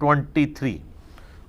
23।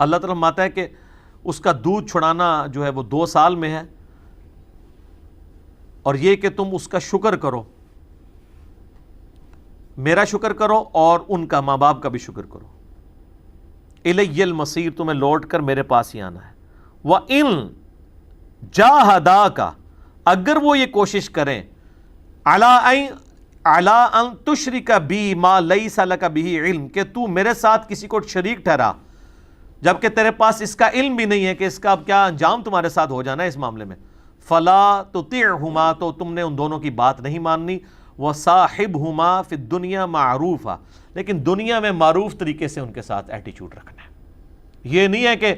اللہ تعالیٰ فرماتا ہے کہ اس کا دودھ چھڑانا جو ہے وہ 2 سال میں ہے، اور یہ کہ تم اس کا شکر کرو، میرا شکر کرو اور ان کا ماں باپ کا بھی شکر کرو۔ الی المصیر، تمہیں لوٹ کر میرے پاس ہی آنا ہے۔ وَإِن جَاهَدَاكَ، اگر وہ یہ کوشش کریں، عَلَىٰ أَن تُشْرِكَ بِي مَا لَيْسَ لَكَ بِهِ علم، کہ تو میرے ساتھ کسی کو شریک ٹھہرا جبکہ تیرے پاس اس کا علم بھی نہیں ہے کہ اس کا اب کیا انجام تمہارے ساتھ ہو جانا ہے اس معاملے میں، فَلَا تُطِعْهُمَا، تو تم نے ان دونوں کی بات نہیں ماننی، وَصَاحِبْهُمَا فِي الدُّنْيَا مَعْرُوفًا، لیکن دنیا میں معروف طریقے سے ان کے ساتھ ایٹیچیوڈ رکھنا ہے۔ یہ نہیں ہے کہ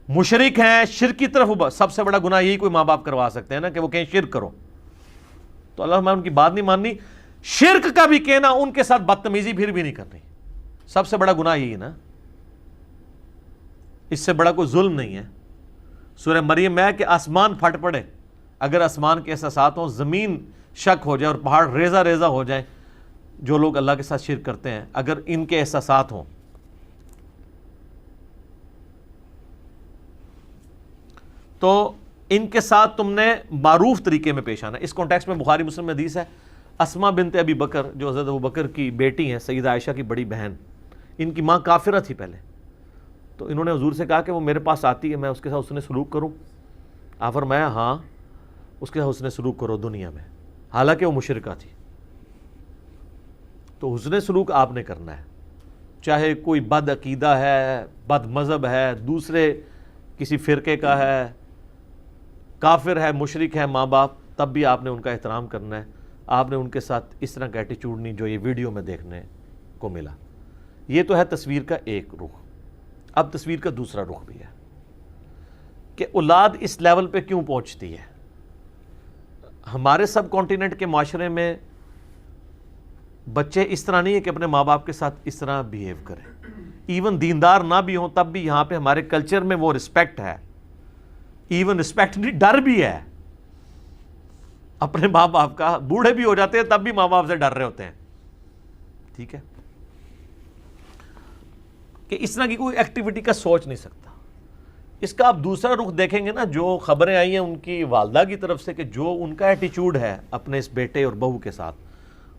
مشرک ہیں، شرک کی طرف، سب سے بڑا گناہ یہی کوئی ماں باپ کروا سکتے ہیں نا کہ وہ کہیں شرک کرو، تو اللہ میں ان کی بات نہیں ماننی، شرک کا بھی کہنا، ان کے ساتھ بدتمیزی پھر بھی نہیں کرنی، سب سے بڑا گناہ یہی نا، اس سے بڑا کوئی ظلم نہیں ہے۔ سورہ مریم میں ہے کہ آسمان پھٹ پڑے، اگر آسمان کے احساسات ہوں، زمین شک ہو جائے اور پہاڑ ریزہ ریزہ ہو جائیں، جو لوگ اللہ کے ساتھ شرک کرتے ہیں، اگر ان کے احساسات ہوں، تو ان کے ساتھ تم نے معروف طریقے میں پیش آنا۔ اس کانٹیکسٹ میں بخاری مسلم میں حدیث ہے، اسما بنت ابی بکر جو حضرت ابو بکر کی بیٹی ہیں، سیدہ عائشہ کی بڑی بہن، ان کی ماں کافرہ تھی پہلے، تو انہوں نے حضور سے کہا کہ وہ میرے پاس آتی ہے، میں اس کے ساتھ حسن سلوک کروں؟ آپ فرمایا ہاں، اس کے ساتھ حسن سلوک کرو دنیا میں، حالانکہ وہ مشرکہ تھی۔ تو حسن سلوک آپ نے کرنا ہے، چاہے کوئی بد عقیدہ ہے، بد مذہب ہے، دوسرے کسی فرقے کا ہے، کافر ہے، مشرک ہے ماں باپ، تب بھی آپ نے ان کا احترام کرنا ہے، آپ نے ان کے ساتھ اس طرح کا ایٹیچیوڈ نہیں جو یہ ویڈیو میں دیکھنے کو ملا۔ یہ تو ہے تصویر کا ایک رخ۔ اب تصویر کا دوسرا رخ بھی ہے کہ اولاد اس لیول پہ کیوں پہنچتی ہے۔ ہمارے سب کانٹیننٹ کے معاشرے میں بچے اس طرح نہیں ہے کہ اپنے ماں باپ کے ساتھ اس طرح بیہیو کریں، ایون دیندار نہ بھی ہوں تب بھی یہاں پہ ہمارے کلچر میں وہ رسپیکٹ ہے، ایون رسپیکٹ نہیں، ڈر بھی ہے اپنے ماں باپ کا، بوڑھے بھی ہو جاتے ہیں تب بھی ماں باپ سے ڈر رہے ہوتے ہیں، ٹھیک ہے، کہ اس طرح کی کوئی ایکٹیویٹی کا سوچ نہیں سکتا۔ اس کا آپ دوسرا رخ دیکھیں گے نا، جو خبریں آئی ہیں ان کی والدہ کی طرف سے کہ جو ان کا ایٹیچیوڈ ہے اپنے اس بیٹے اور بہو کے ساتھ،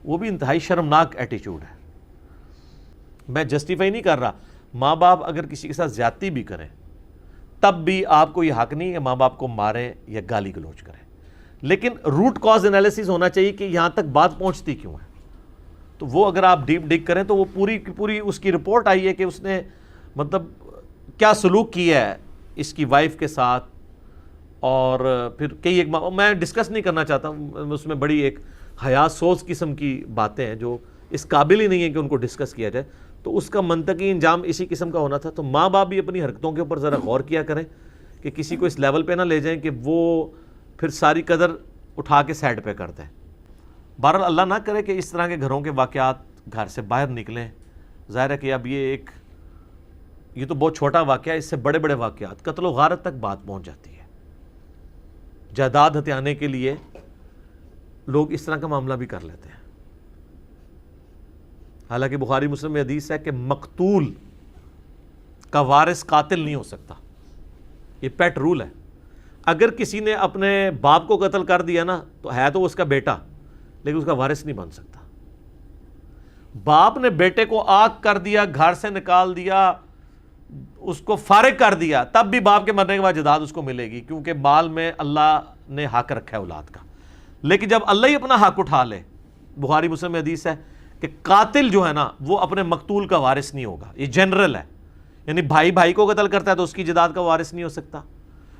وہ بھی انتہائی شرمناک ایٹیچیوڈ ہے۔ میں جسٹیفائی نہیں کر رہا، ماں باپ اگر کسی کے ساتھ زیادتی بھی کریں تب بھی آپ کو یہ حق نہیں ہے ماں باپ کو ماریں یا گالی گلوچ کریں، لیکن روٹ کاز انالیسس ہونا چاہیے کہ یہاں تک بات پہنچتی کیوں ہے۔ تو وہ اگر آپ ڈیپ ڈگ کریں تو وہ پوری کی پوری اس کی رپورٹ آئی ہے کہ اس نے مطلب کیا سلوک کیا ہے اس کی وائف کے ساتھ، اور پھر کئی ایک میں ڈسکس نہیں کرنا چاہتا ہوں، اس میں بڑی ایک حیا سوز قسم کی باتیں ہیں جو اس قابل ہی نہیں ہے کہ ان کو ڈسکس کیا جائے، تو اس کا منطقی انجام اسی قسم کا ہونا تھا۔ تو ماں باپ بھی اپنی حرکتوں کے اوپر ذرا غور کیا کریں کہ کسی کو اس لیول پہ نہ لے جائیں کہ وہ پھر ساری قدر اٹھا کے سائڈ پہ کر دیں۔ بہرحال اللہ نہ کرے کہ اس طرح کے گھروں کے واقعات گھر سے باہر نکلیں۔ ظاہر ہے کہ اب یہ تو بہت چھوٹا واقعہ ہے، اس سے بڑے بڑے واقعات، قتل و غارت تک بات پہنچ جاتی ہے، جائیداد ہتھیانے کے لیے لوگ اس طرح کا معاملہ بھی کر لیتے ہیں۔ حالانکہ بخاری مسلم میں حدیث ہے کہ مقتول کا وارث قاتل نہیں ہو سکتا، یہ پیٹ رول ہے۔ اگر کسی نے اپنے باپ کو قتل کر دیا نا تو ہے تو اس کا بیٹا، لیکن اس کا وارث نہیں بن سکتا۔ باپ نے بیٹے کو آگ کر دیا، گھر سے نکال دیا، اس کو فارغ کر دیا، تب بھی باپ کے مرنے کے بعد جائیداد اس کو ملے گی، کیونکہ مال میں اللہ نے حق رکھا ہے اولاد کا۔ لیکن جب اللہ ہی اپنا حق اٹھا لے، بخاری مسلم میں حدیث ہے کہ قاتل جو ہے نا وہ اپنے مقتول کا وارث نہیں ہوگا، یہ جنرل ہے، یعنی بھائی بھائی کو قتل کرتا ہے تو اس کی جائیداد کا وارث نہیں ہو سکتا،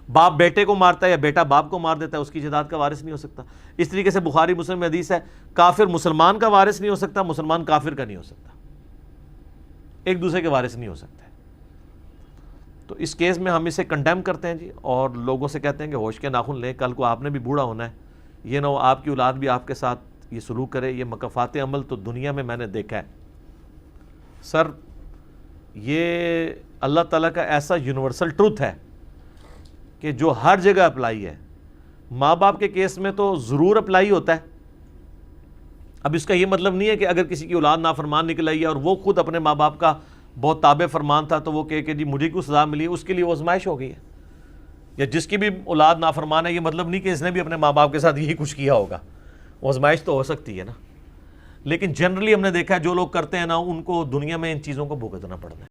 باپ بیٹے کو مارتا ہے یا بیٹا باپ کو مار دیتا ہے اس کی جائیداد کا وارث نہیں ہو سکتا۔ اس طریقے سے بخاری مسلم میں حدیث ہے کافر مسلمان کا وارث نہیں ہو سکتا، مسلمان کافر کا نہیں ہو سکتا، ایک دوسرے کے وارث نہیں ہو سکتے۔ تو اس کیس میں ہم اسے کنڈیم کرتے ہیں جی، اور لوگوں سے کہتے ہیں کہ ہوش کے ناخن لیں، کل کو آپ نے بھی بوڑھا ہونا ہے، یہ نہ ہو آپ کی اولاد بھی آپ کے ساتھ یہ سلوک کرے۔ یہ مکافات عمل تو دنیا میں نے دیکھا ہے سر، یہ اللہ تعالیٰ کا ایسا یونیورسل ٹروتھ ہے کہ جو ہر جگہ اپلائی ہے۔ ماں باپ کے کیس میں تو ضرور اپلائی ہوتا ہے۔ اب اس کا یہ مطلب نہیں ہے کہ اگر کسی کی اولاد نافرمان نکل آئی ہے اور وہ خود اپنے ماں باپ کا بہت تابع فرمان تھا تو وہ کہے کہ جی مجھے کیوں سزا ملی، اس کے لیے وہ آزمائش ہو گئی ہے. یا جس کی بھی اولاد نافرمان ہے، یہ مطلب نہیں کہ اس نے بھی اپنے ماں باپ کے ساتھ یہی کچھ کیا ہوگا. وہ آزمائش تو ہو سکتی ہے نا. لیکن جنرلی ہم نے دیکھا ہے جو لوگ کرتے ہیں نا ان کو دنیا میں ان چیزوں کو بھگتنا پڑتا ہے.